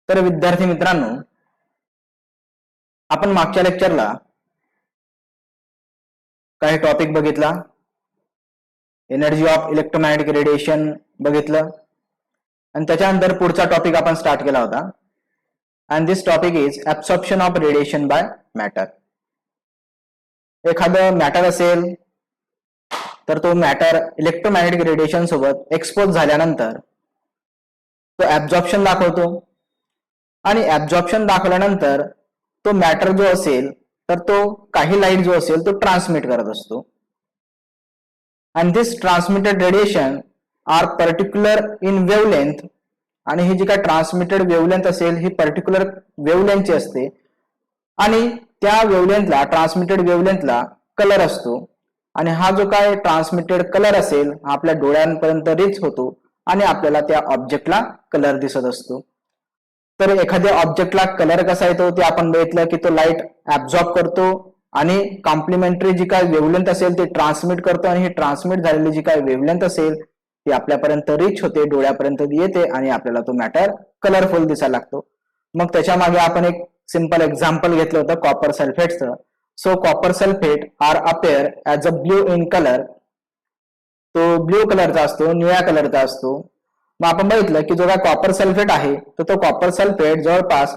तर विद्यार्थी मित्रांनो, आपण मागच्या लेक्चरला काही टॉपिक बघितला, एनर्जी ऑफ इलेक्ट्रोमॅग्नेटिक रेडिएशन बघितलं आणि त्याच्यानंतर पुढचा टॉपिक आपण स्टार्ट केला होता. And this topic is absorption of radiation by matter. एखादं मॅटर असेल तर तो मॅटर इलेक्ट्रोमॅग्नेटिक रेडिएशन सोबत एक्सपोज झाल्यानंतर तो ऍब्सॉर्प्शन दाखवतो आणि ऍब्सॉर्प्शन दाखवल्यानंतर तो मॅटर जो असेल तर तो काही लाईट जो असेल तो ट्रान्समिट करत असतो. And this transmitted radiation are particular in wavelength, आणि ही जी काय ट्रान्समिटेड वेवलेंथ असेल ही पर्टिक्युलर वेवलेंथची असते आणि त्या वेवलेंथला, ट्रान्समिटेड वेवलेंथला कलर असतो आणि हा जो काय ट्रान्समिटेड कलर असेल हा आपल्या डोळ्यांपर्यंत रीच होतो आणि आपल्याला त्या ऑब्जेक्टला कलर दिसत असतो. तर एखाद्या ऑब्जेक्टला कलर कसा येतो ते आपण बघितलं की तो लाईट ऍब्झॉर्ब करतो आणि कॉम्प्लिमेंटरी जी काय वेवलेंथ असेल ते ट्रान्समिट करतो आणि ही ट्रान्समिट झालेली जी काय वेवलेंथ असेल ती आपल्यापर्यंत रीच होते, डोळ्यापर्यंत येते आणि आपल्याला तो मॅटर कलरफुल दिसायला लागतो. मग त्याच्या मागे आपण एक सिंपल एक्झाम्पल घेतलं होतं कॉपर सल्फेटचं. So copper sulphate are appear as a blue in colour. तो ब्ल्यू कलरचा असतो, निळ्या कलरचा असतो. मग आपण बघितलं की जो काय कॉपर सल्फेट आहे तर तो कॉपर सल्फेट जवळपास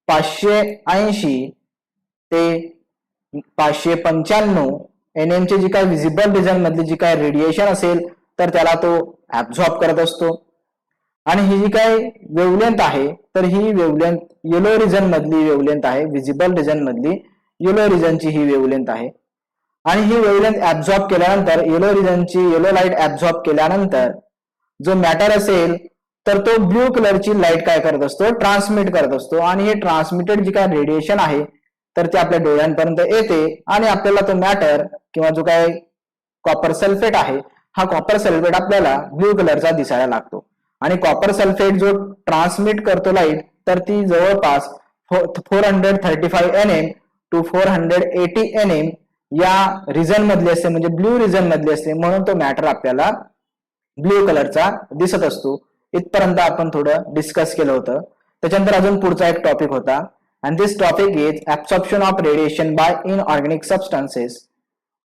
580 ते 595 NM ची जी काय विजिबल रिजन मधली जी काय रेडिएशन असेल तर त्याला तो ऍब्झॉर्ब करत असतो. आणि ही जी काय वेवलेंथ आहे तर ही वेवलेंथ येलो रिजन मधली वेवलेंथ आहे, विजिबल रिजन मधली येलो रिजनची ही वेवलेंथ आहे. आणि ही वेवलेंथ ऍब्झॉर्ब केल्यानंतर येलो रिजनची येलो लाईट ऍब्झॉर्ब केल्यानंतर जो मॅटर असेल तर तो ब्ल्यू कलरची लाईट काय करत असतो, ट्रान्समिट करत असतो. आणि हे ट्रान्समिटेड जी काय रेडिएशन आहे तर ते आपल्या डोळ्यांपर्यंत येते आणि आपल्याला तो मॅटर किंवा जो काय कॉपर सल्फेट आहे हा कॉपर सल्फेट आपल्याला ब्ल्यू कलरचा दिसायला लागतो. आणि कॉपर सल्फेट जो ट्रान्समिट करतो लाईट तर ती जवळपास 435 NM टू 480 NM या रिजन मधली असते, म्हणजे ब्ल्यू रिजन मधली असते, म्हणून तो मॅटर आपल्याला ब्ल्यू कलरचा दिसत असतो. इथपर्यंत आपण थोडं डिस्कस केलं होतं. त्याच्यानंतर अजून पुढचा एक टॉपिक होता and this topic is absorption of radiation by inorganic substances.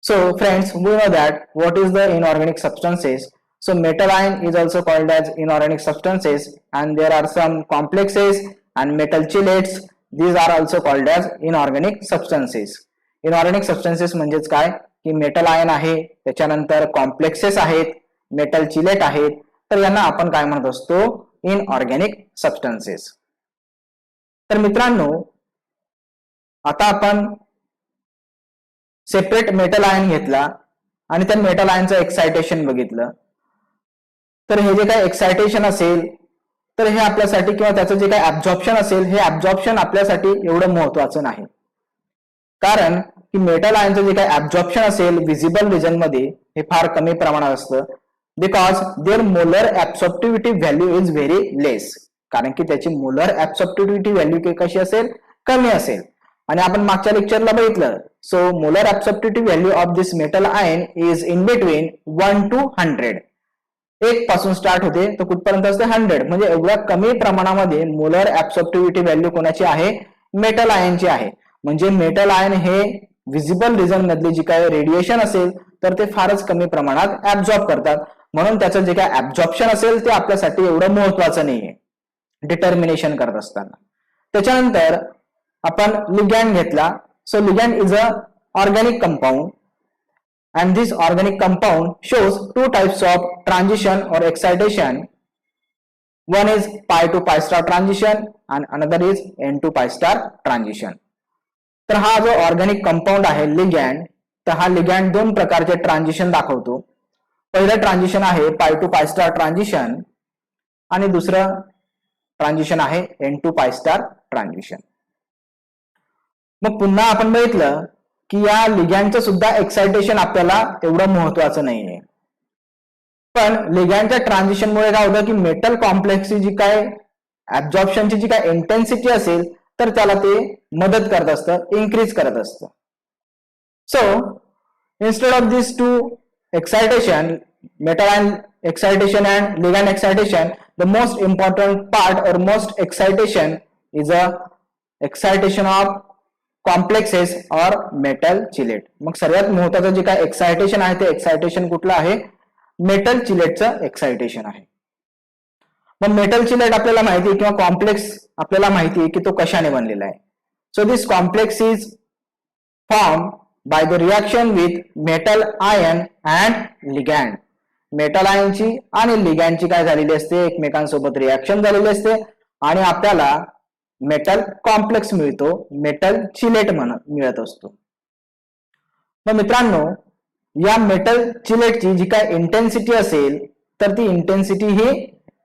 So friends, we know that what is the inorganic substances. So metal ion is also called as inorganic substances, and there are some complexes and metal chelates, these are also called as inorganic substances. Inorganic substances म्हणजेच काय की metal ion आहे, त्याच्यानंतर complexes आहेत, metal chelate आहेत, तर यांना आपण काय म्हणत असतो, इनऑर्गॅनिक सबस्टन्सेस. तर मित्रांनो, आता आपण सेपरेट मेटल आयन घेतला आणि त्या मेटल आयनचं एक्सायटेशन बघितलं. तर हे जे काय एक्सायटेशन असेल तर हे आपल्यासाठी किंवा त्याचं जे काय ऍब्झॉर्प्शन असेल हे ऍब्झॉर्प्शन आपल्यासाठी एवढं महत्वाचं नाही, कारण की मेटल आयनचं जे काय ऍब्झॉर्प्शन असेल विजिबल रिजन मध्ये हे फार कमी प्रमाणात असतं, because their molar absorptivity value is very less. कारण की त्याची मोलर ऍब्सॉर्प्टिव्हिटी व्हॅल्यू कशी असेल, कमी असेल. आणि आपण मागच्या लेक्चरला बघितलं, so molar absorptivity value of this metal ion is in between 1 to 100. 1 पासून स्टार्ट होते तर कुठपर्यंत असते 100, म्हणजे एवढ्या कमी प्रमाणामध्ये मोलर ऍब्सॉर्प्टिव्हिटी व्हॅल्यू कोणाची आहे, मेटल आयनची आहे. म्हणजे मेटल आयन हे विजिबल रिजन मधली जी काय रेडिएशन असेल तर ते फारच कमी प्रमाणात ऍब्झॉर्ब करतात, म्हणून त्याचं जे काय ऍब्झॉर्प्शन असेल ते आपल्यासाठी एवढं महत्वाचं नाहीये डिटर्मिनेशन करत असताना. त्याच्यानंतर आपण लिगॅंड घेतला. So ligand is a organic compound and this organic compound shows two types of transition or excitation. One is pi to pi star transition and another is n to pi star transition. तर हा जो organic compound आहे ligand, तर हा ligand दोन प्रकारचे transition दाखवतो. पहिलं ट्रान्झिशन आहे पाय टू पाय स्टार ट्रान्झिशन आणि दुसरं ट्रान्झिशन आहे एन टू पाय स्टार ट्रान्झिशन. मग पुन्हा आपण बघितलं की या लिगॅंडचं सुद्धा एक्सायटेशन आपल्याला एवढं महत्वाचं नाहीये, पण लिगॅंडच्या ट्रान्झिशनमुळे काय होतं की मेटल कॉम्प्लेक्सची जी काय ऍब्झॉर्प्शनची जी काय इंटेन्सिटी असेल तर त्याला ते मदत करत असतं, इन्क्रीज करत असतं. So instead of this to excitation metal ion excitation and ligand excitation, the most important part or most excitation is a excitation of complexes और मेटल चिलेट. मग सर्वात महत्त्वाचं जे काय एक्सायटेशन आहे ते एक्सायटेशन कुठलं आहे? मेटल चिलेटचं एक्सायटेशन आहे. मग मेटल चिलेट आपल्याला माहिती आहे किंवा कॉम्प्लेक्स आपल्याला माहिती आहे की तो कशाने बनलेला आहे. So this complex is form by the reaction with metal ion and ligand. Metal आयनची आणि लिगॅन्डची काय झालेली असते? एकमेकांसोबत रिएक्शन झालेली असते आणि आपल्याला मेटल कॉम्प्लेक्स मिळतो, मेटल चिलेट मिळत असतो. मग मित्रांनो, या मेटल चिलेटची जी काय इंटेन्सिटी असेल तर ती इंटेन्सिटी ही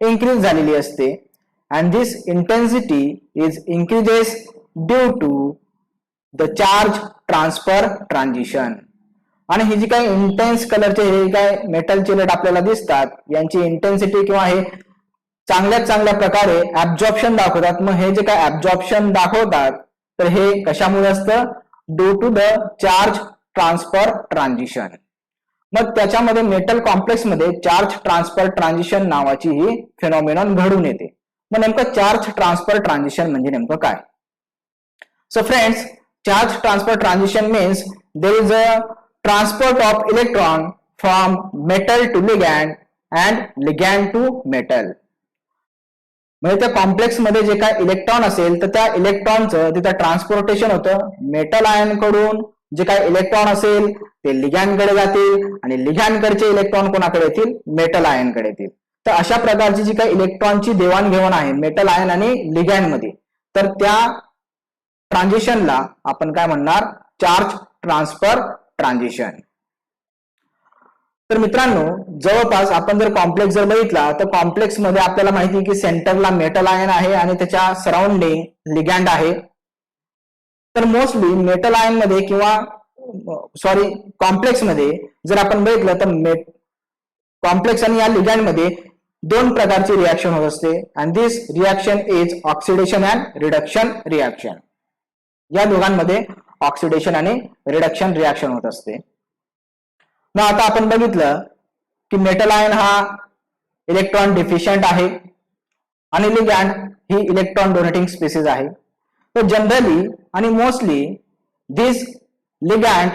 इन्क्रीज झालेली असते and this intensity is increases due to the charge transfer transition. आणि ही जी काय इंटेन्स कलरचे हे काय मेटल चिलेट आपल्याला दिसतात यांची इंटेन्सिटी किंवा हे चांगल्या प्रकारे ऍब्झॉर्प्शन दाखवतात. मग हे जे काय ऍब्झॉर्प्शन दाखवतात तर हे कशामुळे असतं? Due to the charge transfer transition. मग त्याच्यामध्ये मेटल कॉम्प्लेक्स मध्ये चार्ज ट्रान्सफर ट्रान्झिशन नावाची ही फिनॉमिनॉन घडून येते. मग नेमकं चार्ज ट्रान्सफर ट्रान्झिशन म्हणजे नेमकं काय? So friends, charge transfer transition means there is a transport of electron from metal to ligand and ligand to metal. म्हणजे त्या कॉम्प्लेक्स मध्ये जे काय इलेक्ट्रॉन असेल तर त्या इलेक्ट्रॉनचं तिथं ट्रान्सपोर्टेशन होतं. मेटल आयन कडून जे काय इलेक्ट्रॉन असेल ते लिगॅन्ड कडे जातील आणि लिगॅन्ड कडचे इलेक्ट्रॉन कोणाकडे येतील? मेटल आयन कडे येतील. तर अशा प्रकारची जी काही इलेक्ट्रॉनची देवाणघेवाण आहे मेटल आयन आणि लिगॅन्ड मध्ये, तर त्या ट्रान्झिशनला आपण काय म्हणणार? Charge transfer transition. तर मित्रांनो, जवळपास आपण जर कॉम्प्लेक्स जर बघितला तर कॉम्प्लेक्स मध्ये आपल्याला माहिती आहे की सेंटरला मेटल आयन आहे आणि त्याच्या सराउंडिंग लिगॅन्ड आहे. तर मोस्टली मेटल आयन मध्ये किंवा कॉम्प्लेक्स मध्ये जर आपण बघितलं तर कॉम्प्लेक्स आणि या लिगॅन्ड मध्ये दोन प्रकारची रिएक्शन होत असते and this reaction is oxidation and reduction reaction. या दोघांमध्ये ऑक्सिडेशन आणि रिडक्शन रिएक्शन होत असते. मग आता आपण बघितलं की मेटल आयन हा इलेक्ट्रॉन डिफिशियंट आहे आणि लिगॅन्ड ही इलेक्ट्रॉन डोनेटिंग स्पीसीज आहे. तर जनरली आणि mostly this ligand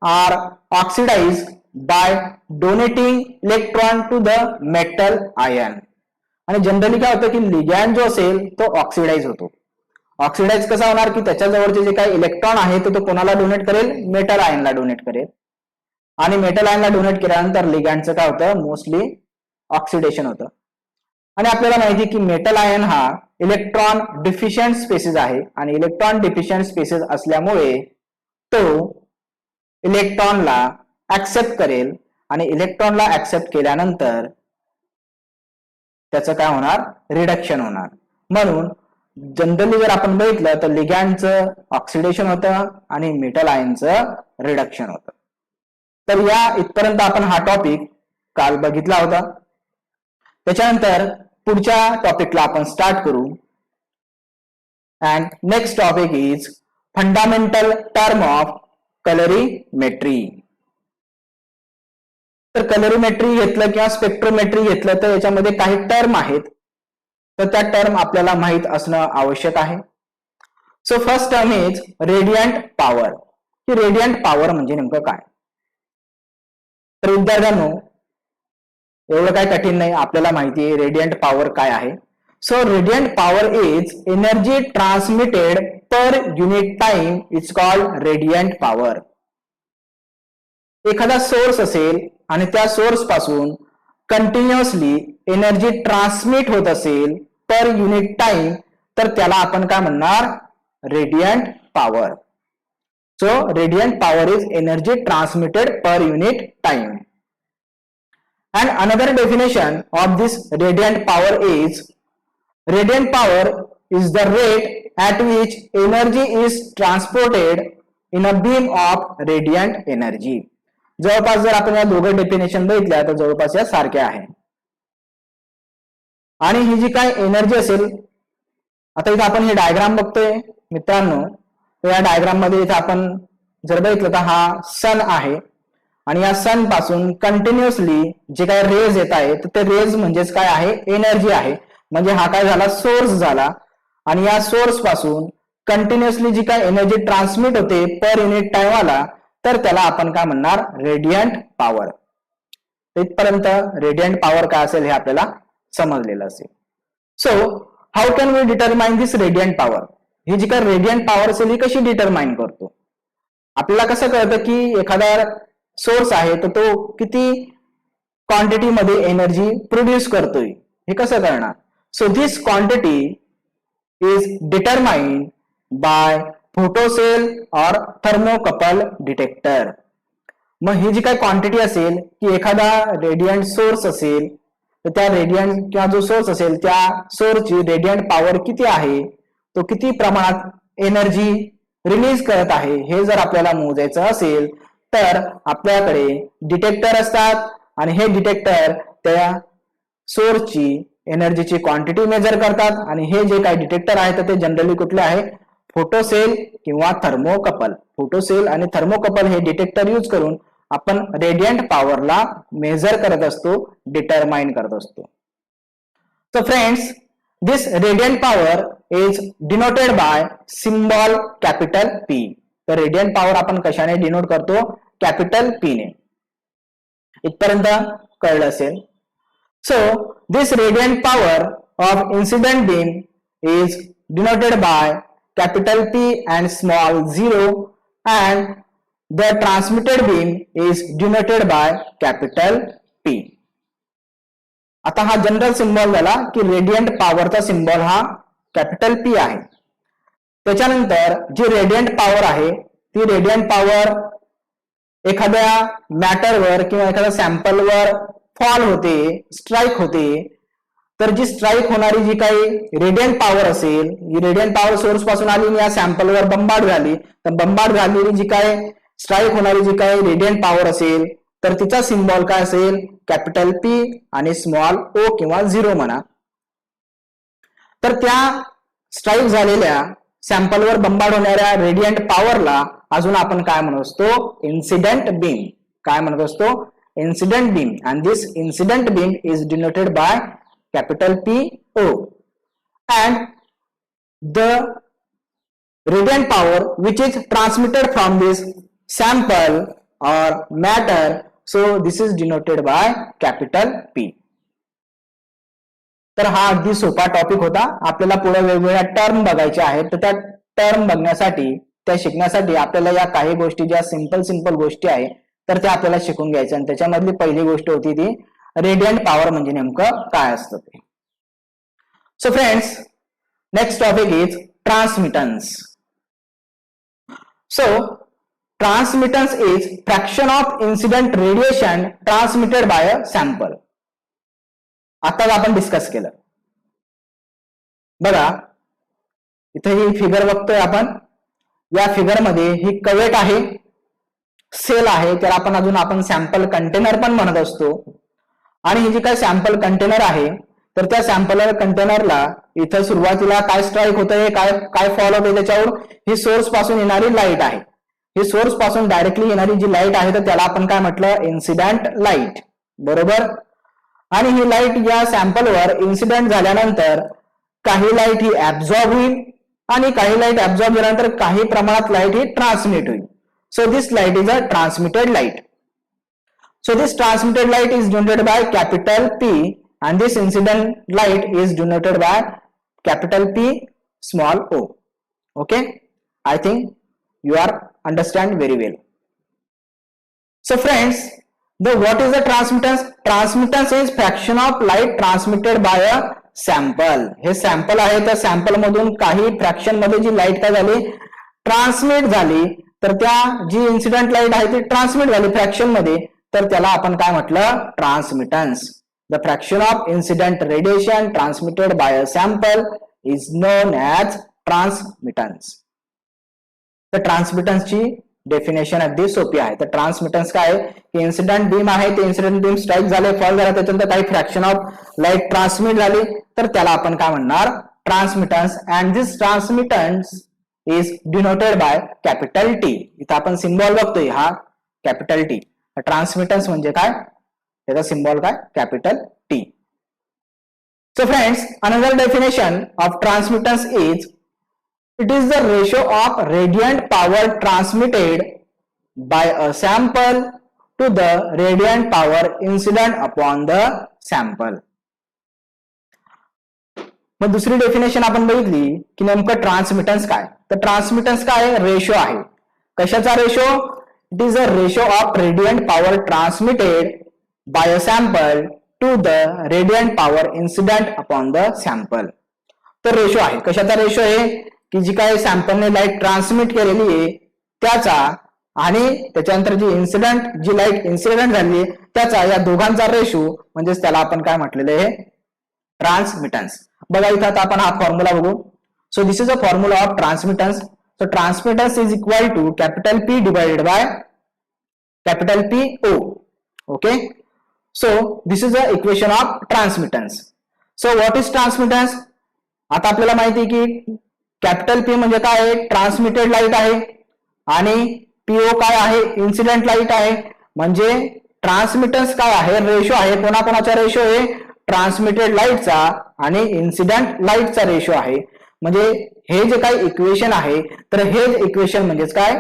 are oxidise by donating electron to the metal ion. आणि जनरली काय होतं की लिगॅन्ड जो असेल तो ऑक्सिडाइज होतो. ऑक्सिडाइज कसा होणार की त्याच्याजवळचे जे काही इलेक्ट्रॉन आहे तो कोणाला डोनेट करेल? मेटल आयनला डोनेट करेल. आणि मेटल आयनला डोनेट केल्यानंतर लिगॅन्डचं काय होतं? मोस्टली ऑक्सिडेशन होतं. आणि आपल्याला माहिती की मेटल आयन हा इलेक्ट्रॉन डिफिशियंट स्पेसिस आहे आणि इलेक्ट्रॉन डिफिशियंट स्पेसिस असल्यामुळे तो इलेक्ट्रॉनला ऍक्सेप्ट करेल आणि इलेक्ट्रॉनला ऍक्सेप्ट केल्यानंतर त्याचं काय होणार? रिडक्शन होणार. म्हणून जनरली जर आपण बघितलं तर लिगॅन्डचं ऑक्सिडेशन होतं आणि मेटल आयनचं रिडक्शन होतं. तर या इथपर्यंत आपण हा टॉपिक काल बघितला होता. त्याच्यानंतर पुढच्या टॉपिकला आपण स्टार्ट करू and next topic is fundamental term of colorimetry. तर कलरीमेट्री घेतलं किंवा स्पेक्ट्रोमेट्री घेतलं तर याच्यामध्ये काही टर्म आहेत, तर त्या टर्म आपल्याला माहित असणं आवश्यक आहे. So first term is radiant power. की रेडियंट पॉवर म्हणजे नेमकं काय? तर विद्यार्थ्यांनो, एवढं काय कठीण नाही, आपल्याला माहिती आहे रेडियंट पॉवर काय आहे. So radiant power is energy transmitted per unit time is called radiant power. एखादा सोर्स असेल आणि त्या सोर्स पासून कंटिन्युअसली एनर्जी ट्रान्समिट होत असेल पर युनिट टाइम तर त्याला आपण काय म्हणणार? Radiant power. So radiant power is energy transmitted per unit time. And another definition of this radiant power is the rate at which energy is transported in a beam of radiant energy. जवळपास जर आपण या दोघं definition बघितल्या तर जवळपास या सारख्या आहे. आणि ही जी काय एनर्जी असेल, आता इथे आपण हे डायग्राम बघतोय मित्रांनो, या डायग्राम मध्ये इथे आपण जर बघितलं तर हा सन आहे आणि या सन पासून कंटिन्युअसली जे काय रेज येत आहे तर ते रेज म्हणजेच काय आहे, एनर्जी आहे. म्हणजे हा काय झाला, सोर्स झाला. आणि या सोर्स पासून कंटिन्युअसली जी काय एनर्जी ट्रान्समिट होते पर युनिट टाइमला, तर त्याला आपण काय म्हणणार, रेडियंट पॉवर. इथपर्यंत रेडियंट पॉवर काय असेल हे आपल्याला समजलेलं असेल. So how can we determine this radiant power? ही जी काय रेडियंट पॉवर असेल ही कशी डिटरमाइन करतो? आपल्याला कसं कळतं की एखादा सोर्स आहे तर तो किती क्वांटिटी मध्ये एनर्जी प्रोड्यूस करतोय, हे कसं करणार? So this quantity is determined by photocell और थर्मोकपल डिटेक्टर. मग ही जी काही क्वांटिटी असेल की एखादा रेडियंट सोर्स असेल तर त्या रेडियंट किंवा जो सोर्स असेल त्या सोर्सची रेडियंट पॉवर किती आहे, तो किती प्रमाणात एनर्जी रिलीज करत आहे, हे जर आपल्याला मोजायचं असेल तर आपल्याकडे डिटेक्टर असतात आणि हे डिटेक्टर त्या सोर्सची एनर्जीची क्वांटिटी मेजर करतात. आणि हे जे काही डिटेक्टर आहे तर ते जनरली कुठले आहे, फोटोसेल किंवा थर्मोकपल. फोटोसेल आणि थर्मोकपल हे डिटेक्टर यूज करून आपण रेडियंट पॉवरला मेजर करत असतो, डिटरमाइन करत असतो. So friends, this radiant power is denoted bye symbol capital P. तर रेडियंट पॉवर आपण कशाने डिनोट करतो, कॅपिटल P ने. इथपर्यंत कळलं असेल. So this radiant power of incident beam is denoted bye capital P and small 0 and the transmitted beam is denoted by capital P. आता हा जनरल सिम्बॉल झाला की रेडियंट पॉवरचा सिम्बॉल हा कॅपिटल P आहे. त्याच्यानंतर जी रेडियंट पॉवर आहे ती radiant power एखाद्या मॅटरवर किंवा एखाद्या सॅम्पलवर फॉल होते, स्ट्राईक होते. तर जी स्ट्राईक होणारी जी काही रेडियंट पॉवर असेल, ही रेडियंट पॉवर सोर्स पासून आली आणि या सॅम्पलवर बंबार्ड झाली, तर बंबार्ड झालेली जी काय स्ट्राईक होणारी जी काही रेडियंट पॉवर असेल तर तिचा सिम्बॉल काय असेल, कॅपिटल P आणि स्मॉल O किंवा 0 म्हणा. तर त्या स्ट्राईक झालेल्या सॅम्पलवर बंबार्ड होणाऱ्या रेडियंट पॉवरला अजून आपण काय म्हणत असतो, इन्सिडेंट बीम. काय म्हणत असतो, incident beam. And this incident beam is denoted bye capital PO and the radiant power which is transmitted from this sample or matter, so this is denoted by capital P. तर हा अगदी सोपा topic होता. आपल्याला पुढे वेगवेगळ्या term बघायच्या आहेत, तर त्या टर्म बघण्यासाठी, त्या शिकण्यासाठी आपल्याला या काही गोष्टी ज्या सिंपल गोष्टी आहेत तर त्या आपल्याला शिकून घ्यायच्या. आणि त्याच्यामधली पहिली गोष्ट होती ती रेडियंट पॉवर म्हणजे नेमकं काय असतं ते. So friends, next topic is transmittance. So transmittance is fraction of incident radiation transmitted by a sample. आता आपण डिस्कस केलं. बघा इथे ही फिगर बघतोय आपण. या फिगर मध्ये ही कवेट आहे, सेल आहे, त्याला आपण सॅम्पल कंटेनर पण म्हणत असतो. आणि ही जी काय सॅम्पल कंटेनर आहे तर त्या सॅम्पल कंटेनरला इथं सुरुवातीला काय स्ट्राईक होतंय, काय फॉल होतंय, त्याच्यावर ही सोर्स पासून येणारी लाईट आहे. ही सोर्स पासून डायरेक्टली येणारी जी लाईट आहे तर त्याला आपण काय म्हटलं, इन्सिडेंट लाईट. बरोबर. आणि ही लाईट या सॅम्पलवर इन्सिडेंट झाल्यानंतर काही लाईट ही ऍब्झॉर्ब होईल आणि काही लाईट ऍब्झॉर्ब झाल्यानंतर काही प्रमाणात लाईट ही ट्रान्समिट होईल. So this light is a transmitted light. So this transmitted light is denoted by capital P and this incident light is denoted by capital P small o. Okay, I think you are understand very well. So friends, what is the transmittance? Transmittance is fraction of light transmitted by a sample. हे sample आहे, त्या sample मधून काही fraction मध्ये जी light काय झाली, transmit झाली. तर त्या जी इन्सिडेंट लाईट आहे ती ट्रान्समिट झाली फ्रॅक्शन मध्ये, तर त्याला आपण काय म्हटलं, transmittance. The fraction of incident radiation transmitted by a sample is known as transmittance. तर ट्रान्समिटन्सची डेफिनेशन अगदी सोपी आहे. तर ट्रान्समिटन्स काय आहे की इन्सिडेंट बीम आहे, ते इन्सिडेंट बीम स्ट्राईक झाले, फॉल झाला, त्याच्यानंतर काही फ्रॅक्शन ऑफ लाईट ट्रान्समिट झाली, तर त्याला आपण काय म्हणणार, transmittance. And this transmittance is denoted by capital T. इथं आपण सिम्बॉल बघतोय हा कॅपिटल T. ट्रान्समिटन्स म्हणजे काय, त्याचा सिम्बॉल काय, capital T. So friends, another definition of transmittance is it is the ratio of radiant power transmitted by a sample to the radiant power incident upon the sample. मग दुसरी definition आपण बघितली की नेमकं ट्रान्समिटन्स काय, तर ट्रान्समिटन्स काय, रेशो आहे. कशाचा ratio, it is a ratio of radiant power transmitted by a sample to the radiant power incident upon the sample. तर रेशो आहे, कशाचा रेशो आहे, की जी काय सॅम्पलने लाईट ट्रान्समिट केलेली आहे त्याचा आणि त्याच्यानंतर जी लाईट इन्सिडेंट झाली त्याचा, या दोघांचा रेशो म्हणजेच त्याला आपण काय म्हटलेलं आहे, ट्रान्समिटन्स. बघा इथं आता आपण हा फॉर्म्युला बघू. So this is a formula of transmittance. So transmittance is equal to capital P divided by capital PO. Okay, so this is the equation of transmittance. So what is transmittance? आता आपल्याला माहिती आहे की capital P म्हणजे काय आहे, transmitted light आहे आणि PO काय आहे, इन्सिडेंट लाईट आहे. म्हणजे ट्रान्समिटन्स काय आहे, रेशो आहे. कोणाकोणाचा रेशो आहे, ट्रान्समिटेड लाईटचा आणि इन्सिडेंट लाईटचा रेशो आहे. म्हणजे हे जे काही इक्वेशन आहे तर हे इक्वेशन म्हणजेच काय,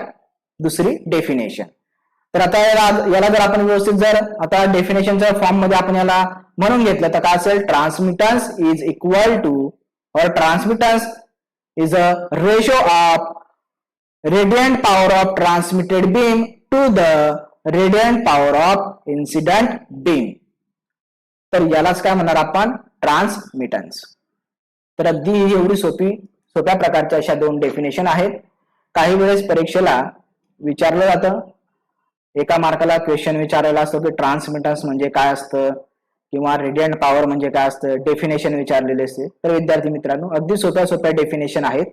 दुसरी डेफिनेशन. तर आता याला जर आपण व्यवस्थित जर आता डेफिनेशनच्या फॉर्म मध्ये आपण याला म्हणून घेतलं तर काय असेल, ट्रान्समिटन्स is equal to or transmittance is a ratio of radiant power of transmitted beam to the radiant power of incident beam. तर यालाच काय म्हणणार आपण, ट्रान्समिटन्स. तर अगदी एवढी सोप्या प्रकारच्या अशा दोन डेफिनेशन आहेत. काही वेळेस परीक्षेला विचारलं जातं, एका मार्काला क्वेश्चन विचारायला असतो की ट्रान्समिटन्स म्हणजे काय असतं किंवा रेडियंट पॉवर म्हणजे काय असतं, डेफिनेशन विचारलेले असते. तर विद्यार्थी मित्रांनो, अगदी सोप्या डेफिनेशन आहेत,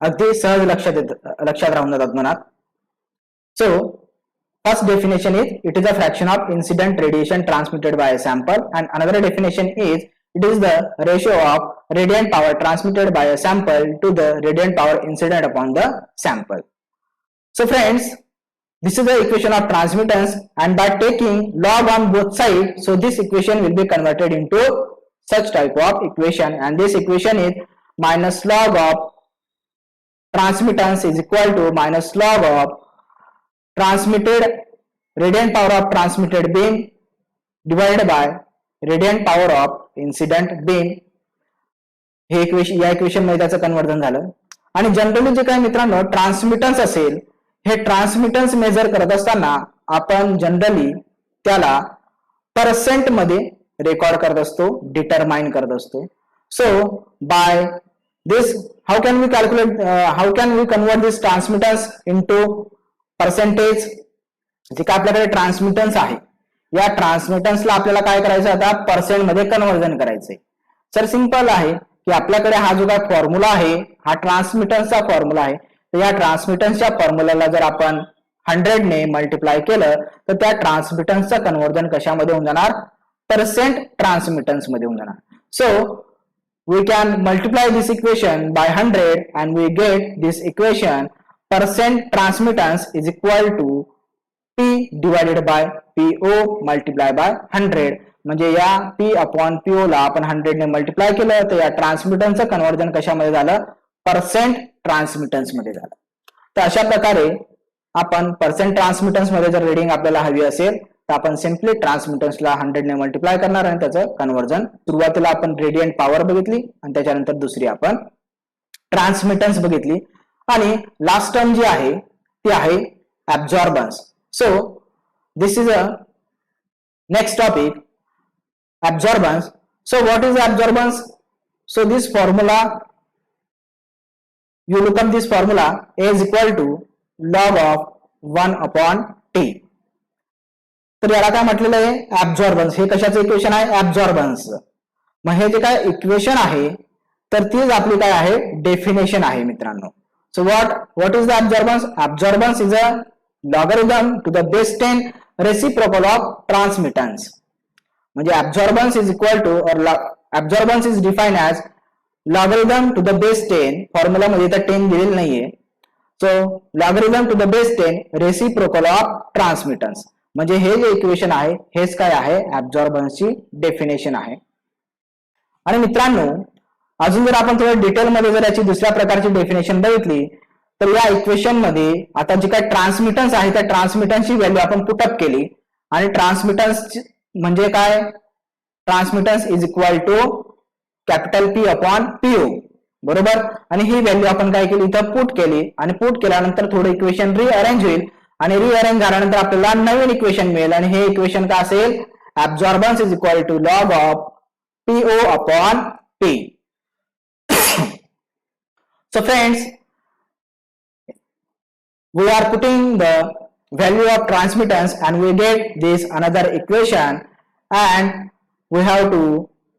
अगदी सहज लक्षात राहून जातात मनात. So first definition is it is a fraction of incident radiation transmitted by a sample and another definition is it is the ratio of radiant power transmitted by a sample to the radiant power incident upon the sample. So friends, this is the equation of transmittance, and by taking log on both sides, so this equation will be converted into such type of equation, and this equation is minus log of transmittance is equal to minus log of transmitted radiant power of transmitted beam divided by radiant power of incident beam. हे या equation मध्ये त्याचं conversion झालं. आणि generally जे काही मित्रांनो ट्रान्समिटन्स असेल, हे ट्रान्समिटन्स मेजर करत असताना आपण जनरली त्याला पर्सेंट मध्ये रेकॉर्ड करत असतो, डिटरमाइन करत असतो. So by this how can we convert this transmittance into percentage. जे काय आपल्याकडे ट्रान्समिटन्स आहे, या ट्रान्समिटन्सला आपल्याला काय करायचं, आता पर्सेंट मध्ये कन्वर्जन करायचंय. सर सिंपल आहे की आपल्याकडे हा जो काय फॉर्म्युला आहे हा ट्रान्समिटन्सचा फॉर्म्युला आहे. तर या ट्रान्समिटन्सच्या फॉर्म्युलाला जर आपण 100 ने मल्टिप्लाय केलं तर त्या ट्रान्समिटन्सचं कन्वर्जन कशामध्ये होऊन जाणार, पर्सेंट ट्रान्समिटन्स मध्ये होऊन जाणार. So we can multiply this equation by 100 and we get this equation percent transmittance is equal to P divided by PO multiply by 100. म्हणजे या P अपॉन PO ला आपण 100 ने मल्टिप्लाय केलं तर या ट्रान्समिटन्सचं कन्वर्जन कशामध्ये झालं, पर्सेंट ट्रान्समिटन्स मध्ये झालं. तर अशा प्रकारे आपण पर्सेंट ट्रान्समिटन्स मध्ये जर रीडिंग आपल्याला हवी असेल तर आपण सिम्पली ट्रान्समिटन्सला 100 ने मल्टिप्लाय करणार आणि त्याचं कन्वर्जन. सुरुवातीला आपण रेडियंट पॉवर बघितली आणि त्याच्यानंतर दुसरी आपण ट्रान्समिटन्स बघितली आणि लास्ट टर्म जी आहे ती आहे ऍब्झॉर्बन्स. So this is a next topic, absorbance. So what is absorbance? So this formula, you look up this formula, A is equal to log of 1 upon T. तर याला काय म्हटलेलं आहे, ऍब्झॉर्बन्स. हे कशाचं इक्वेशन आहे, ऍब्झॉर्बन्स. मग हे जे काय इक्वेशन आहे तर तीच आपली काय आहे, डेफिनेशन आहे मित्रांनो. So what is the absorbance? Absorbance is a logarithm to the base 10 reciprocal of transmittance. म्हणजे absorbance is equal to or absorbance is defined as logarithm to the base 10. Formula मध्ये तर 10 दिलेलं नाहीये. So logarithm to the base 10 reciprocal of transmittance. म्हणजे हे जे equation आहे हेच काय आहे, ऍब्झॉर्बन्सची डेफिनेशन आहे. आणि मित्रांनो अजून जर आपण थोडं डिटेलमध्ये जर याची दुसऱ्या प्रकारची डेफिनेशन बघितली तर या इक्वेशन मध्ये आता जी काय ट्रान्समिटन्स आहे त्या ट्रान्समिटन्सची व्हॅल्यू आपण पुटअप केली आणि ट्रान्समिटन्स म्हणजे काय, transmittance is equal to capital P upon PO, बरोबर. आणि ही व्हॅल्यू आपण काय केली इथं पुट केली आणि पुट केल्यानंतर थोडं इक्वेशन रिअरेंज होईल आणि रिअरेंज झाल्यानंतर आपल्याला नवीन इक्वेशन मिळेल आणि हे इक्वेशन काय असेल, absorbance is equal to log of PO upon P. So friends, we are putting the value of transmittance and we get this another equation and we have to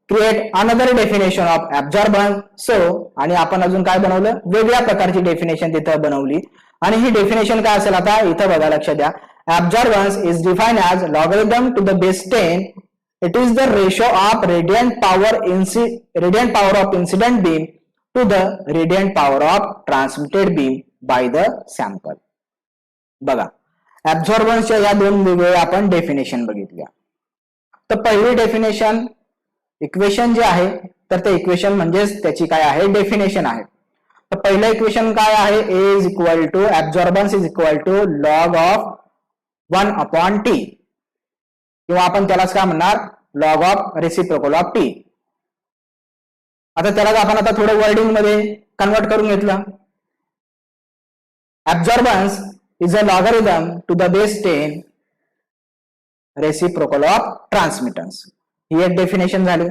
create another definition of absorbance. So आणि आपण अजून काय बनवलं, वेगळ्या प्रकारची definition तिथं बनवली आणि ही डेफिनेशन काय असेल आता इथं बघा, लक्ष द्या. Absorbance is defined as logarithm to the base 10. It is the ratio of radiant power of incident beam to the radiant power of transmitted beam by the sample. बघा ऍब्झॉर्बन्सच्या या दोन वेगवेगळ्या आपण डेफिनेशन बघितल्या. तर पहिली डेफिनेशन इक्वेशन जे आहे तर ते इक्वेशन म्हणजेच त्याची काय आहे, डेफिनेशन आहे. तर पहिलं इक्वेशन काय आहे, A is equal to absorbance is equal to log of 1 upon T किंवा आपण त्यालाच काय म्हणणार, log of reciprocal of T. आता त्याला आपण आता थोडं वर्डिंग मध्ये कन्वर्ट करून घेतलं. Absorbance is a logarithm to the base 10 reciprocal of transmittance. ही एक डेफिनेशन झाली.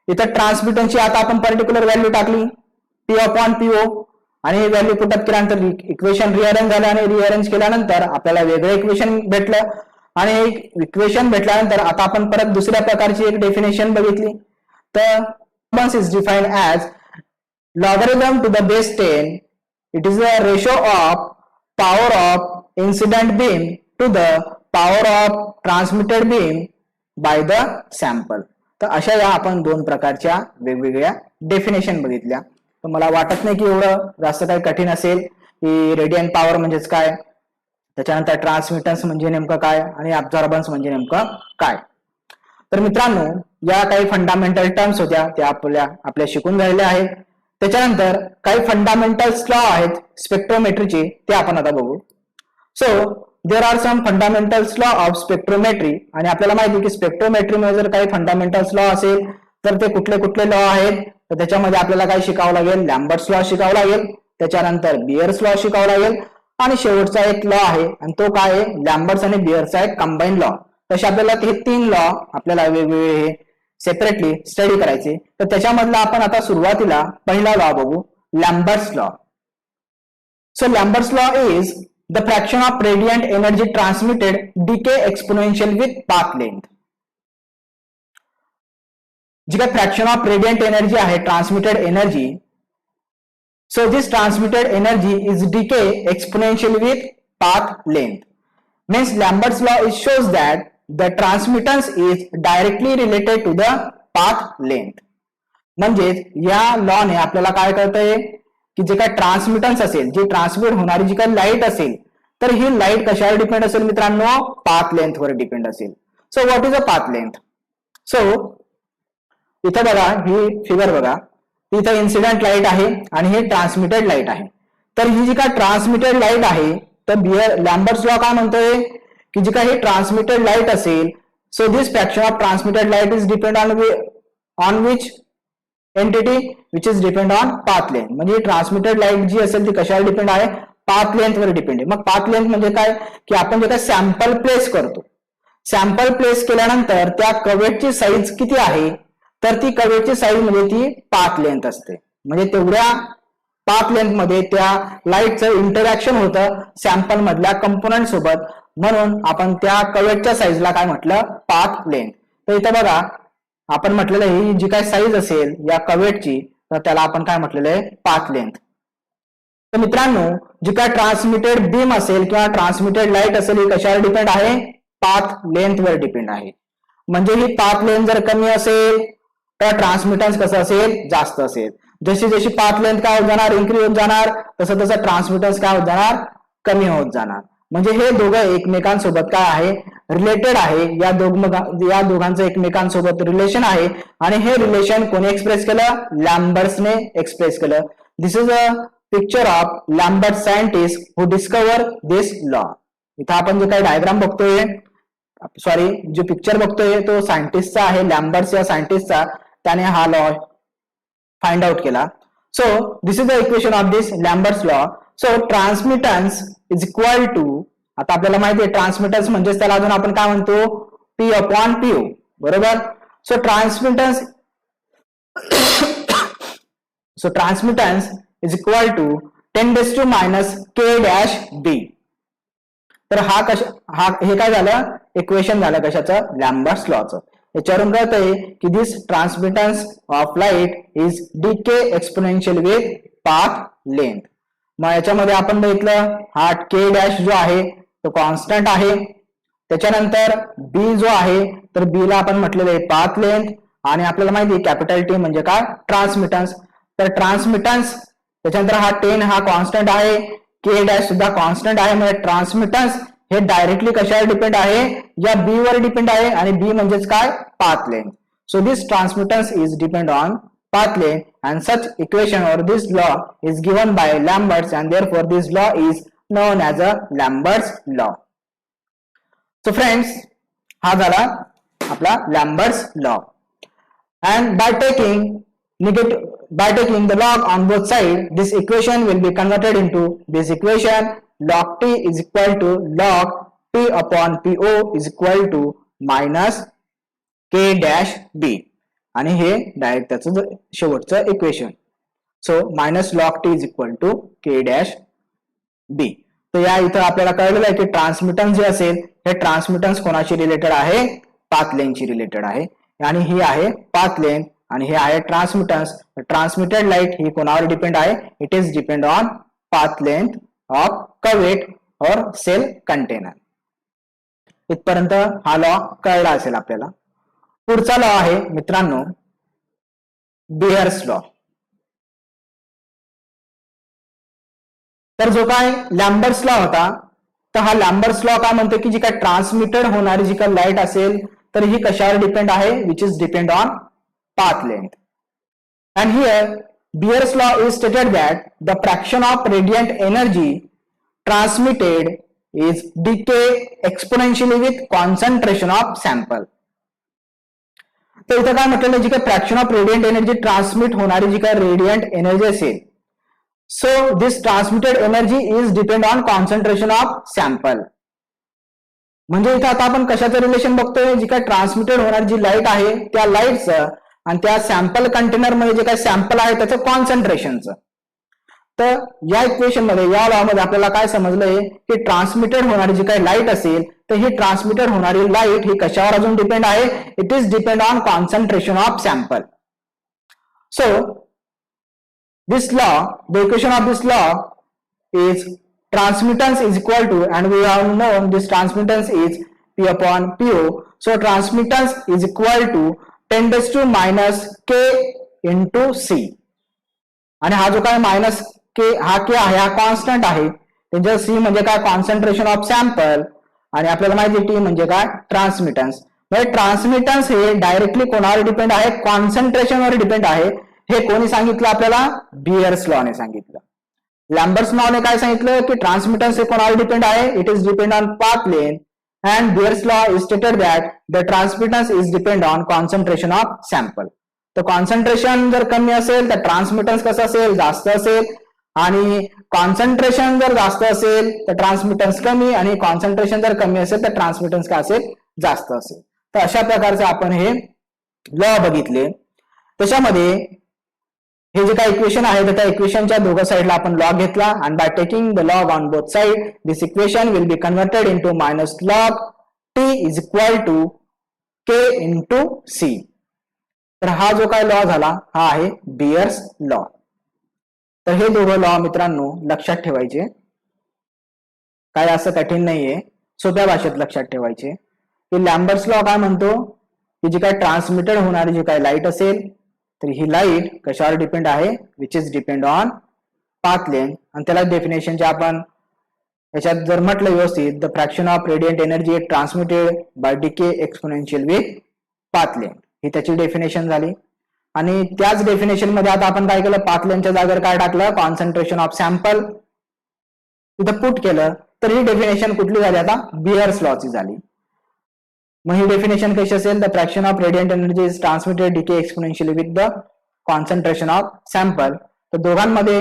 इथं ट्रान्समिटन्सची आता आपण पर्टिक्युलर व्हॅल्यू टाकली P अपॉन PO आणि ही व्हॅल्यू पुटअप केल्यानंतर इक्वेशन रिअरेंज झालं आणि रिअरेंज केल्यानंतर आपल्याला वेगळं इक्वेशन भेटलं आणि इक्वेशन भेटल्यानंतर आता आपण परत दुसऱ्या प्रकारची एक डेफिनेशन बघितली. तर is defined as logarithm to the base 10. It is the ratio of power of incident beam to the power of transmitted beam by the sample. तर अशा या आपण दोन प्रकारच्या वेगवेगळ्या डेफिनेशन बघितल्या. तर मला वाटत नाही की एवढं जास्त काही कठीण असेल की रेडियंट पॉवर म्हणजेच काय, त्याच्यानंतर ट्रान्समिटन्स म्हणजे नेमकं काय आणि ऍब्झॉर्बन्स म्हणजे नेमकं काय. तर मित्रांनो या काही फंडामेंटल टर्म्स होत्या त्या आपल्या शिकून झालेल्या आहेत. त्याच्यानंतर काही फंडामेंटल्स लॉ आहेत स्पेक्ट्रोमेट्रीचे ते आपण आता बघू. So there are some fundamentals law of spectrometry आणि आपल्याला माहिती की स्पेक्ट्रोमेट्री मध्ये जर काही फंडामेंटल्स लॉ असेल तर ते कुठले कुठले लॉ आहेत, तर त्याच्यामध्ये आपल्याला काय शिकावं लागेल, लॅम्बर्ट्स लॉ शिकावं लागेल, त्याच्यानंतर बियर्स लॉ शिकावं लागेल आणि शेवटचा एक लॉ आहे आणि तो काय आहे, लॅम्बर्ट्स आणि बियर्सचा एक कंबाईन लॉ. तसे आपल्याला हे 3 लॉ आपल्याला वेगवेगळे सेपरेटली स्टडी करायचे. तर त्याच्यामधला आपण आता सुरुवातीला पहिला लॉ बघू, Lambert's law. So Lambert's law is the fraction of radiant energy transmitted decay exponential with path length. जी काय फ्रॅक्शन ऑफ रेडियंट एनर्जी आहे transmitted energy, so this transmitted energy is decay exponential with path length. Means Lambert's law shows that the transmittance is directly related to the path length. म्हणजे या law ने आपल्याला काय कळतंय की जे काय ट्रान्समिटन्स असेल, जी ट्रान्समिट होणारी जी काय लाईट असेल तर ही लाईट कशावर डिपेंड असेल मित्रांनो, पाथ लेंथ वर डिपेंड असेल. So what is a path length. So इथं बघा ही फिगर बघा, इथं इन्सिडेंट लाईट आहे आणि हे ट्रान्समिटेड लाईट आहे. तर ही जी काय ट्रान्समिटेड लाईट आहे तर लॅम्बर्ट्स लॉ काय म्हणतोय की जी काही ट्रान्समिटेड लाईट असेल, so this fraction of transmitted light is depend on which entity which is depend on path length. म्हणजे ट्रान्समिटेड लाईट जी असेल ती कशावर डिपेंड आहे, पाथ लेंथ वर डिपेंड आहे. मग पाथ लेंथ म्हणजे काय की आपण जे काय सॅम्पल प्लेस करतो, सॅम्पल प्लेस केल्यानंतर त्या कवेटची साईज किती आहे तर ती कवेटची साईज म्हणजे ती पाथ लेंथ असते. म्हणजे तेवढ्या पाथ लेंथ मध्ये त्या लाईटचं इंटरॅक्शन होतं सॅम्पल मधल्या कंपोनंट सोबत, म्हणून आपण त्या कवेटच्या साईजला काय म्हटलं, पाथ लेंथ. तर इथं बघा आपण म्हटलेलं ही जी काय साईज असेल या कवेटची तर त्याला आपण काय म्हटलेलं आहे, पाथ लेंथ. तर मित्रांनो जी काय ट्रान्समिटेड बीम असेल किंवा ट्रान्समिटेड लाईट असेल ही कशावर डिपेंड आहे, पाथ लेंथ वर डिपेंड आहे. म्हणजे ही पाथ लेंथ जर कमी असेल तर ट्रान्समिटन्स कसं असेल, जास्त असेल. जशी जशी पाथ लेंथ काय होत जाणार, इन्क्रीज होत जाणार, तसं तसं ट्रान्समिटन्स काय होत जाणार, कमी होत जाणार. म्हणजे हे दोघं एकमेकांसोबत काय आहे, रिलेटेड आहे. या दोघांचं एकमेकांसोबत रिलेशन आहे आणि हे रिलेशन कोणी एक्सप्रेस केलं, लॅम्बर्ट्सने एक्सप्रेस केलं. This is a picture of Lambert scientist who discover this law. इथं आपण जे काही डायग्राम बघतोय, सॉरी जो पिक्चर बघतोय तो सायंटिस्टचा आहे, लॅम्बर्ट्स या सायंटिस्टचा, त्याने हा लॉ फाइंड आउट केला. So this is the equation of this Lambert's law. So transmittance is equal to, आता आपल्याला माहिती आहे ट्रान्समिटन्स म्हणजेच त्याला अजून आपण काय म्हणतो, पी अपॉन पीओ, बरोबर. So transmittance is equal to 10⁻⁻ k dash B. तर हे काय झालं, इक्वेशन झालं कशाचं, लॅम्बर्ट्स लॉचं. याच्यावरून कळतंय की this transmittance of light is decay exponential with path length. मग याच्यामध्ये आपण बघितलं हा के डॅश जो आहे तो कॉन्स्टंट आहे. त्याच्यानंतर बी जो आहे तर बी ला आपण म्हटलेलं आहे पाथ लेंथ, आणि आपल्याला माहिती आहे कॅपिटल टी म्हणजे काय, ट्रान्समिटन्स. तर ट्रान्समिटन्स, त्याच्यानंतर हा 10 हा कॉन्स्टंट आहे, के डॅश सुद्धा कॉन्स्टंट आहे. म्हणजे ट्रान्समिटन्स हे डायरेक्टली कशावर डिपेंड आहे, या बी वर डिपेंड आहे, आणि बी म्हणजेच काय, path length. So this transmittance is depend on path length, and such equation or this law is given by Lambert's, and therefore this law is known as a Lambert's law. So friends, हा झाला आपला Lambert's law. And by taking the log on both sides, this equation will be converted into this equation, log t is equal to log p upon po is equal to minus k dash b. आणि हे direct त्याचं शेवटचं equation. So minus log T is equal to K dash B. तर या इथं आपल्याला कळलेलं आहे की ट्रान्समिटन्स जे असेल हे ट्रान्समिटन्स कोणाशी रिलेटेड आहे, पाथ लेंथशी रिलेटेड आहे. आणि ही आहे पाथ लेंथ आणि हे आहे ट्रान्समिटन्स. ट्रान्समिटेड लाईट ही कोणावर डिपेंड आहे, it is depend on path length of cuvette or cell container. इथपर्यंत हा लॉ कळला असेल आपल्याला. पुढचा लॉ आहे मित्रांनो बियर्स लॉ. तर जो काय लॅम्बर्ट्स लॉ होता, तर हा लॅम्बर्ट्स लॉ काय म्हणतो की जी काय ट्रान्समिटेड होणारी जी काय लाईट असेल तर ही कशावर डिपेंड आहे, which is depend on path length. And here Beer's law is stated that the fraction of radiant energy transmitted is decay exponentially with concentration of sample. तर इथं काय म्हटलेलं, जी काय fraction of radiant energy transmit होणारी जी काय radiant energy असेल, so this transmitted energy is depend on concentration of sample. म्हणजे इथं आता आपण कशाचं रिलेशन बघतोय, जी काय ट्रान्समिटेड होणारी जी लाईट आहे त्या लाईटचं आणि त्या सॅम्पल कंटेनर मध्ये जे काय सॅम्पल आहे त्याचं कॉन्सन्ट्रेशनचं. तर या इक्वेशन मध्ये, या लॉ मध्ये आपल्याला काय समजलंय की ट्रान्समिटेड होणारी जी काही लाईट असेल तर ही ट्रान्समिटेड होणारी लाईट ही कशावर अजून डिपेंड आहे, it is depend on concentration of sample. So this law, the equation of this law is transmittance is equal to, and we have known this transmittance is P upon PO. So transmittance is equal to 10⁻⁻k into C. आणि हा जो काय minus K, हा के आहे हा constant आहे, त्यांच्या C म्हणजे काय कॉन्सन्ट्रेशन ऑफ सॅम्पल, आणि आपल्याला माहिती टी म्हणजे काय ट्रान्समिटन्स. म्हणजे ट्रान्समिटन्स हे डायरेक्टली कोणावर डिपेंड आहे, कॉन्सन्ट्रेशनवर डिपेंड आहे. हे कोणी सांगितलं आपल्याला, बियर्स लॉने सांगितलं. लॅम्बर्ट्स लॉने काय सांगितलं की ट्रान्समिटन्स हे कोणावर डिपेंड आहे, it is depend on path length, and Beer's law is stated that the transmittance is depend on concentration of sample. तर कॉन्सन्ट्रेशन जर कमी असेल तर ट्रान्समिटन्स कसं असेल, जास्त असेल, आणि कॉन्सन्ट्रेशन जर जास्त असेल तर ट्रान्समिटन्स कमी, आणि कॉन्सन्ट्रेशन जर कमी असेल तर ट्रान्समिटन्स काय असेल, जास्त असेल. तर अशा प्रकारचे आपण हे लॉ बघितले. त्याच्यामध्ये हे जे काही इक्वेशन आहे त्या इक्वेशनच्या दोघं साईडला आपण लॉग घेतला, आणि by taking the log on both side this equation will be converted into minus log T is equal to K into C. तर हा जो काय लॉ झाला हा आहे बियर्स लॉ. तर हे दोघं लॉ मित्रांनो लक्षात ठेवायचे, काय असं कठीण नाहीये, सोप्या भाषेत लक्षात ठेवायचे. की लॅम्बर्ट्स लॉ काय म्हणतो की जी काय ट्रान्समिटेड होणारी जी काय लाईट असेल तर ही लाईट कशावर डिपेंड आहे, which is depend on path length. आणि त्याला डेफिनेशनचे आपण याच्यात जर म्हटलं व्यवस्थित, the fraction of radiant energy transmitted by decay exponential with path length, ही त्याची डेफिनेशन झाली. आणि त्याच डेफिनेशन मध्ये आता आपण काय केलं, पाथ लेंथच्या जागेवर काय टाकलं, कॉन्सन्ट्रेशन ऑफ सॅम्पल तिथं पुट केलं. तर ही डेफिनेशन कुठली झाली, आता बियर्स लॉची झाली. मग ही डेफिनेशन कशी असेल, the fraction of radiant energy is transmitted decay exponentially with the concentration of sample. तर दोघांमध्ये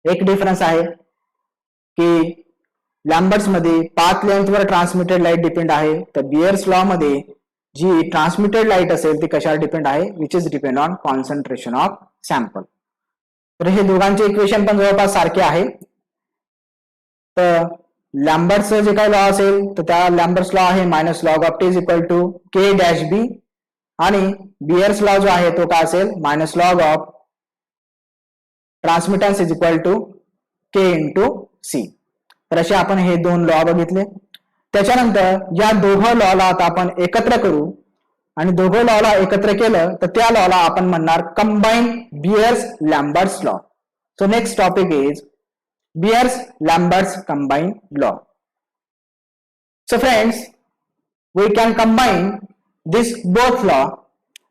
एक डिफरन्स आहे की लॅम्बर्ट्स मध्ये पाथ लेंथवर ट्रान्समिटेड लाईट डिपेंड आहे, तर बियर्स लॉ मध्ये जी ट्रान्समिटेड लाईट असेल ती कशावर डिपेंड आहे, which is depend on concentration of sample. तर हे दोघांचे इक्वेशन पण जवळपास सारखे आहे. तर लॅम्बर्टचं जे काही लॉ असेल तर त्या लॅम्बर्ट्स लॉ आहे minus log of T is equal to K dash B, आणि बियर्स लॉ जो आहे तो काय असेल, minus log of transmittance is equal to K into C. तर असे आपण हे दोन लॉ बघितले. त्याच्यानंतर या दोघं लॉला आता आपण एकत्र करू, आणि दोघं लॉला एकत्र केलं तर त्या लॉला आपण म्हणणार combine Beer's Lambert's law. So next topic is Beers-Lambert's combined law. So friends, we can combine this both law,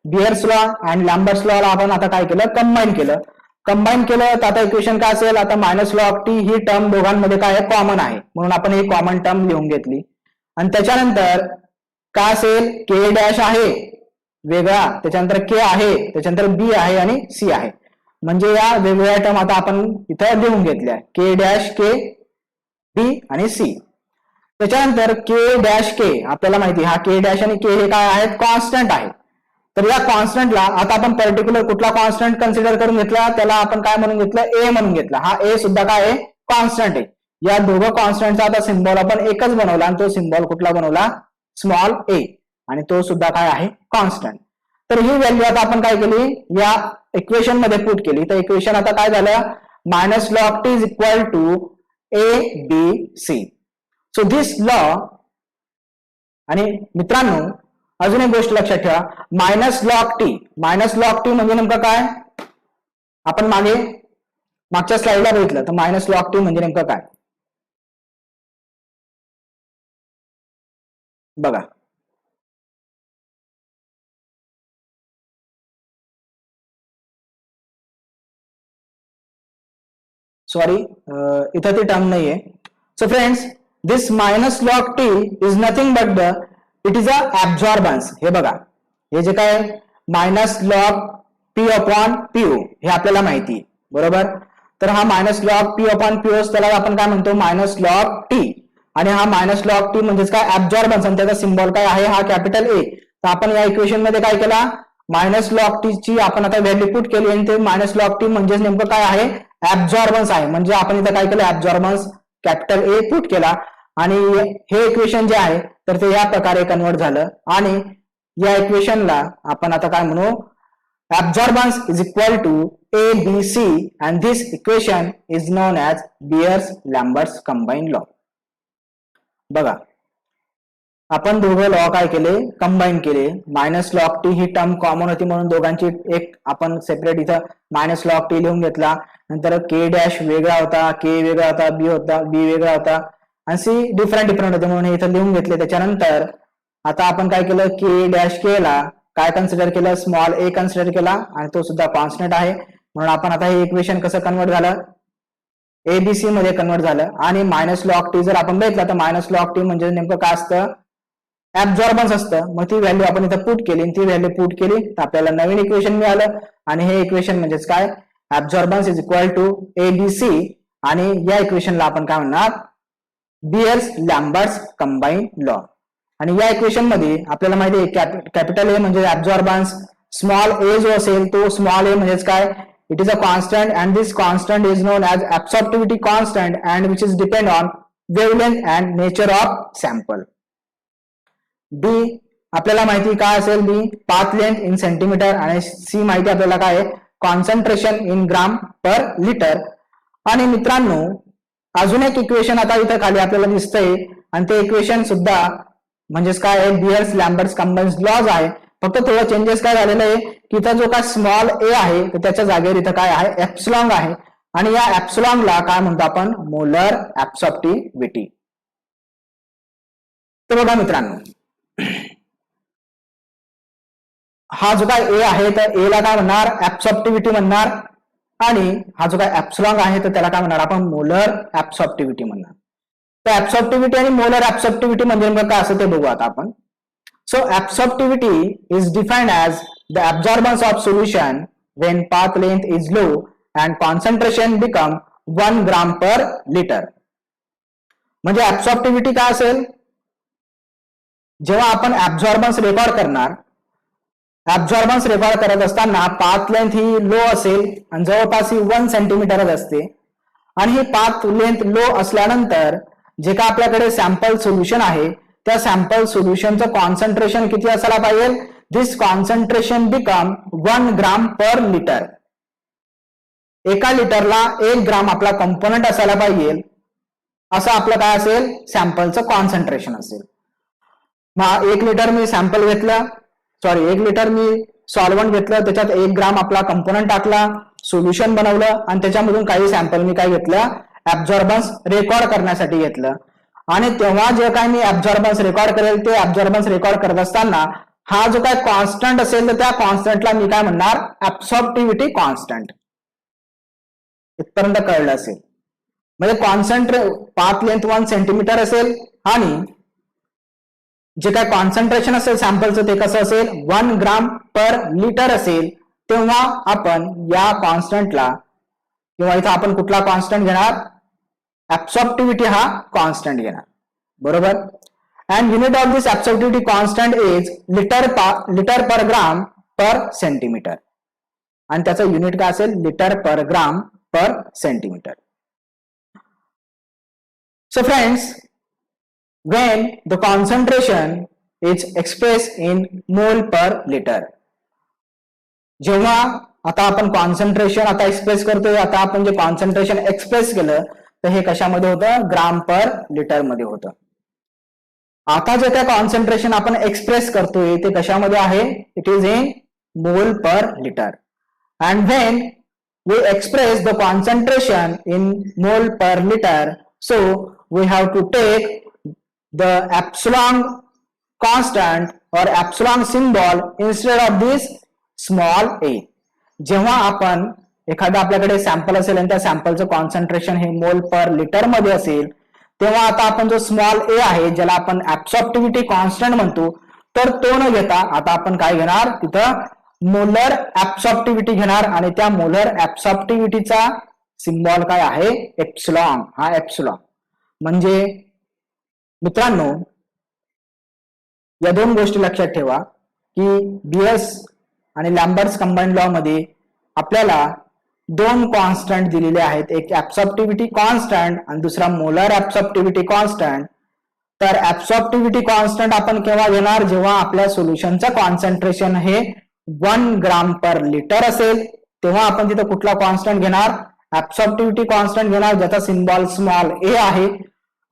Beers law and Lambert's law ला आपण आता काय केलं, कंबाईन केलं. कंबाईन केलं तर आता इक्वेशन काय असेल, आता मायनस लॉ ऑफ टी ही टर्म दोघांमध्ये काय आहे, कॉमन आहे, म्हणून आपण ही कॉमन टर्म लिहून घेतली. आणि त्याच्यानंतर काय असेल, के डॅश आहे वेगळा, त्याच्यानंतर के आहे, त्याच्यानंतर बी आहे आणि सी आहे. म्हणजे या वेगवेगळ्या टर्म आता आपण इथं लिहून घेतल्या, के डॅश के बी आणि सी. त्याच्यानंतर के डॅश के आपल्याला माहिती, हा के डॅश आणि के हे काय आहेत, कॉन्स्टंट आहे. तर या कॉन्स्टंटला आता आपण पर्टिक्युलर कुठला कॉन्स्टंट कन्सिडर करून घेतला, त्याला आपण काय म्हणून घेतलं, ए म्हणून घेतला. हा ए सुद्धा काय आहे, कॉन्स्टंट आहे. या दोघं कॉन्स्टंटचा आता सिम्बॉल आपण एकच बनवला, आणि तो सिम्बॉल कुठला बनवला, स्मॉल ए, आणि तो सुद्धा काय आहे, कॉन्स्टंट. तर ही व्हॅल्यू आता आपण काय केली, या इक्वेशन मध्ये पुट केली. तर इक्वेशन आता काय झालं, minus log T is equal to A B C. So this law. आणि मित्रांनो अजून एक गोष्ट लक्षात ठेवा, मायनस लॉग टी म्हणजे नेमकं काय, आपण मागच्या स्लाइडला बघितलं. तर मायनस लॉग टी म्हणजे नेमकं काय बघा. सॉरी, इथं ती टर्म नाहीये. So friends, this minus log T is nothing but it is a absorbance. हे बघा, हे जे काय minus log P upon PO हे आपल्याला माहिती बरोबर. तर हा minus log P upon PO त्याला आपण काय म्हणतो, मायनस लॉग टी. आणि हा मायनस लॉग टी म्हणजेच काय, ऍब्झॉर्बन्स, आणि त्याचा सिम्बॉल काय आहे, हा कॅपिटल ए. तर आपण या इक्वेशन मध्ये काय केला, मायनस लॉग टी ची आपण आता व्हॅल्यू पुट केली, आणि ते मायनस लॉग टी म्हणजे नेमकं काय आहे, ऍब्झॉर्बन्स आहे. म्हणजे आपण इथं काय केलं, ऍब्झॉर्बन्स कॅपिटल ए पुट केला, आणि हे इक्वेशन जे आहे तर ते या प्रकारे कन्वर्ट झालं. आणि या इक्वेशनला आपण आता काय म्हणू, absorbance is equal to A B C, and this equation is known as Beer's Lambert's combine law. बघा, आपण दोघं लॉ काय केले, कंबाईन केले. मायनस लॉग टी ही टर्म कॉमन होती म्हणून दोघांची एक आपण सेपरेट इथं मायनस लॉग टी लिहून घेतला. नंतर के डॅश वेगळा होता, के वेगळा होता, बी वेगळा होता, आणि सी डिफरंट होते म्हणून इथं लिहून घेतले. त्याच्यानंतर आता आपण काय केलं, के डॅश के ला काय कन्सिडर केलं, स्मॉल ए कन्सिडर केला, आणि तो सुद्धा कॉन्स्टंट आहे. म्हणून आपण आता हे इक्वेशन कसं कन्वर्ट झालं, एबीसी मध्ये कन्वर्ट झालं. आणि मायनस लॉग टी जर आपण बघितलं तर मायनस लॉग टी म्हणजे नेमकं काय असतं, ऍब्झॉर्बन्स असतं. मग ती व्हॅल्यू आपण इथं पुट केली, ती व्हॅल्यू पुट केली तर आपल्याला नवीन इक्वेशन मिळालं. आणि हे इक्वेशन म्हणजेच काय, ऍब्झॉर्बन्स इज इक्वल टू एबीसी. आणि या इक्वेशनला आपण काय म्हणणार, बियर्स-लॅम्बर्ट्स कंबाईन लॉ. आणि या इक्वेशन मध्ये आपल्याला माहिती आहे कॅपिटल ए म्हणजे ऍब्झॉर्बन्स, स्मॉल ए जो असेल तो स्मॉल ए म्हणजेच काय, it is a constant, and this constant is known as absorptivity constant, and which is depend on wavelength and nature of sample. B आपल्याला माहिती काय असेल, B path length in centimetre, आणि सी माहिती आपल्याला काय आहे, concentration in gram per litre. आणि मित्रांनो अजून एक इक्वेशन आता इथं खाली आपल्याला दिसतंय, आणि ते इक्वेशन सुद्धा म्हणजेच काय आहे, बियर्स-लॅम्बर्ट्स कंबाईन लॉज आहे. फक्त थोडं चेंजेस काय झालेलं आहे की इथं जो काय स्मॉल ए आहे तर त्याच्या जागेवर इथं काय आहे एप्सिलॉन आहे आणि या एप्सिलॉनला काय म्हणतो आपण मोलर ऍब्सॉर्प्टिव्हिटी. तर बघा मित्रांनो हा जो काय ए आहे तर ए ला काय म्हणणार ऍब्सॉर्प्टिव्हिटी म्हणणार आणि हा जो काय एप्सिलॉन आहे तर त्याला काय म्हणणार आपण मोलर ऍब्सॉर्प्टिव्हिटी म्हणणार. तर ऍब्सॉर्प्टिव्हिटी आणि मोलर ऍब्सॉर्प्टिव्हिटी म्हणजे नेमकं काय असं ते बघू आता आपण. So absorptivity is defined as the absorbance of solution when path length is low and concentration become 1 gram per liter. म्हणजे absorptivity काय असेल जेव्हा आपण absorbance रेकॉर्ड करणार absorbance रेकॉर्ड करत असताना पाथ लेंथ ही लो असेल आणि जवळपास ही 1 सेंटीमीटरच असते आणि ही पाथ लेंथ लो असल्यानंतर जे का आपल्याकडे सॅम्पल सोल्युशन आहे त्या सॅम्पल सोल्युशनचं कॉन्सन्ट्रेशन किती असायला पाहिजे. दिस कॉन्सन्ट्रेशन बिकम 1 ग्राम पर लिटर. एका लिटरला 1 ग्राम आपला कंपोनंट असायला पाहिजे असं आपलं काय असेल सॅम्पलचं कॉन्सन्ट्रेशन असेल. मग 1 लिटर मी सॅम्पल घेतलं 1 लिटर मी सॉल्व्हंट घेतलं त्याच्यात 1 ग्राम आपला कंपोनंट टाकला सोल्युशन बनवलं आणि त्याच्यामधून काही सॅम्पल मी काय घेतलं ऍब्झॉर्बन्स रेकॉर्ड करण्यासाठी घेतलं आणि तेव्हा जे काय मी ऍब्झॉर्बन्स रेकॉर्ड करेल ते ऍब्झॉर्बन्स रेकॉर्ड करत असताना हा जो काय कॉन्स्टंट असेल तर त्या कॉन्स्टंटला मी काय म्हणणार ऍब्सॉर्प्टिव्हिटी कॉन्स्टंट. इथपर्यंत कळलं असेल. म्हणजे पाथ लेंथ 1 सेंटीमीटर असेल आणि जे काय कॉन्सन्ट्रेशन असेल सॅम्पलचं ते कसं असेल 1 ग्राम पर लिटर असेल. तेव्हा आपण या कॉन्स्टंटला किंवा इथं आपण कुठला कॉन्स्टंट घेणार absorptivity हा कॉन्स्टंट घेणार बरोबर. And unit of this absorptivity constant is litre per gram per centimetre आणि त्याचं युनिट काय असेल litre per gram per centimetre. So friends when the concentration is expressed in mole per liter जेव्हा आता आपण कॉन्सन्ट्रेशन आता एक्सप्रेस करतोय आता आपण जे कॉन्सन्ट्रेशन एक्सप्रेस केलं तर हे कशामध्ये होतं ग्राम पर लिटर मध्ये होतं. आता जे काय कॉन्सन्ट्रेशन आपण एक्सप्रेस करतोय ते कशामध्ये आहे it is in mole per litre. And when we express the concentration in mole per litre so we have to take the epsilon constant or epsilon symbol instead of this small a. जेव्हा आपण एखादा आपल्याकडे sample असेल आणि त्या सॅम्पलचं concentration हे मोल per litre मध्ये असेल तेव्हा आता आपण जो स्मॉल ए आहे ज्याला आपण ऍब्सॉर्प्टिव्हिटी कॉन्स्टंट म्हणतो तर तो न घेता आता आपण काय घेणार तिथं मोलर ऍब्सॉर्प्टिव्हिटी घेणार आणि त्या मोलर ऍब्सॉर्प्टिव्हिटीचा सिम्बॉल काय आहे एप्सिलॉन. हा एप्सिलॉन म्हणजे मित्रांनो या दोन गोष्टी लक्षात ठेवा की बीएस आणि लॅम्बर्ट्स कंबाइंड लॉ मध्ये आपल्याला दोन कॉन्स्टंट दिलेले आहेत एक ऍब्सॉर्प्टिव्हिटी कॉन्स्टंट आणि दुसरा मोलर ऍब्सॉर्प्टिव्हिटी कॉन्स्टंट. तर ऍब्सॉर्प्टिव्हिटी कॉन्स्टंट आपण केव्हा घेणार जेव्हा आपल्या सोल्युशनचं कॉन्सन्ट्रेशन हे 1 ग्राम पर लिटर असेल तेव्हा आपण तिथं कुठला कॉन्स्टंट घेणार ऍब्सॉर्प्टिव्हिटी कॉन्स्टंट घेणार ज्याचा सिम्बॉल स्मॉल ए आहे.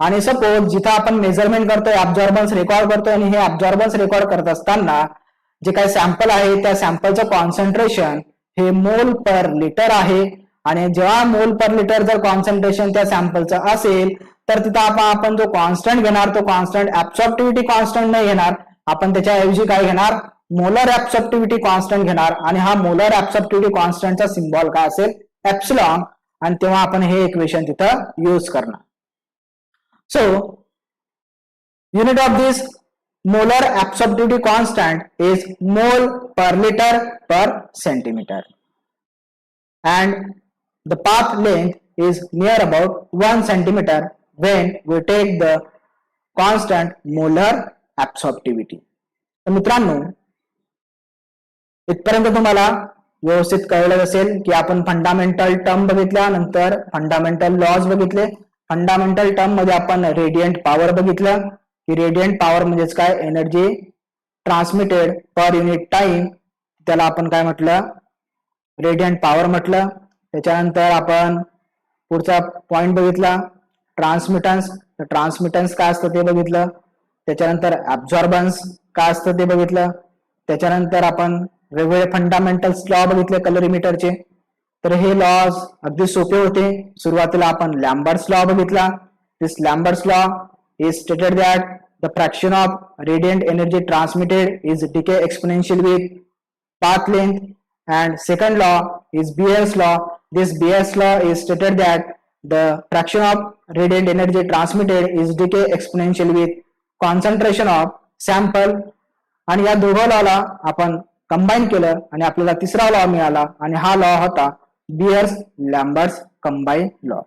आणि सपोज जिथं आपण मेजरमेंट करतोय ऍब्झॉर्बन्स रेकॉर्ड करतोय आणि हे ऍब्झॉर्बन्स रेकॉर्ड करत असताना जे काही सॅम्पल आहे त्या सॅम्पलचं कॉन्सन्ट्रेशन हे मोल पर लिटर आहे आणि जेव्हा मोल पर लिटर जर कॉन्सन्ट्रेशन त्या सॅम्पलचं असेल तर तिथं आपण जो कॉन्स्टंट घेणार तो कॉन्स्टंट ऍब्सॉर्प्टिव्हिटी कॉन्स्टंट नाही घेणार आपण त्याच्याऐवजी काय घेणार मोलर ऍब्सॉर्प्टिव्हिटी कॉन्स्टंट घेणार आणि हा मोलर ऍब्सॉर्प्टिव्हिटी कॉन्स्टंटचा सिम्बॉल काय असेल एप्सिलॉन आणि तेव्हा आपण हे इक्वेशन तिथं यूज करणार. So, unit of this molar absorptivity constant is mole per liter per centimeter and the path length is near about 1 centimeter when we take the constant molar absorptivity. तर मित्रांनो इथपर्यंत तुम्हाला व्यवस्थित कळलं असेल की आपण फंडामेंटल टर्म बघितल्या नंतर फंडामेंटल लॉज बघितले. फंडामेंटल टर्म मध्ये आपण रेडियंट पॉवर बघितलं की रेडियंट पॉवर म्हणजेच काय energy transmitted per unit time त्याला आपण काय म्हटलं रेडियंट पॉवर म्हटलं. त्याच्यानंतर आपण पुढचा पॉइंट बघितला ट्रान्समिटन्स. ट्रान्समिटन्स काय असतं ते बघितलं. त्याच्यानंतर ऍब्झॉर्बन्स काय असतं ते बघितलं. त्याच्यानंतर आपण वेगवेगळे फंडामेंटल्स लॉ बघितले कलरीमीटरचे. तर हे लॉज अगदी सोपे होते. सुरुवातीला आपण लॅम्बर्ट्स लॉ बघितला. This Lambert's law is stated that the fraction of radiant energy transmitted is decay exponential with path length. And second law is Beer's law. This Beer's law is stated that the fraction of radiant energy transmitted is decay exponential with concentration of sample. आणि या दोघं लॉला आपण combine केलं आणि आपल्याला तिसरा law मिळाला आणि हा लॉ होता बियर्स लॅम्बर्ट्स कंबाईन लॉ.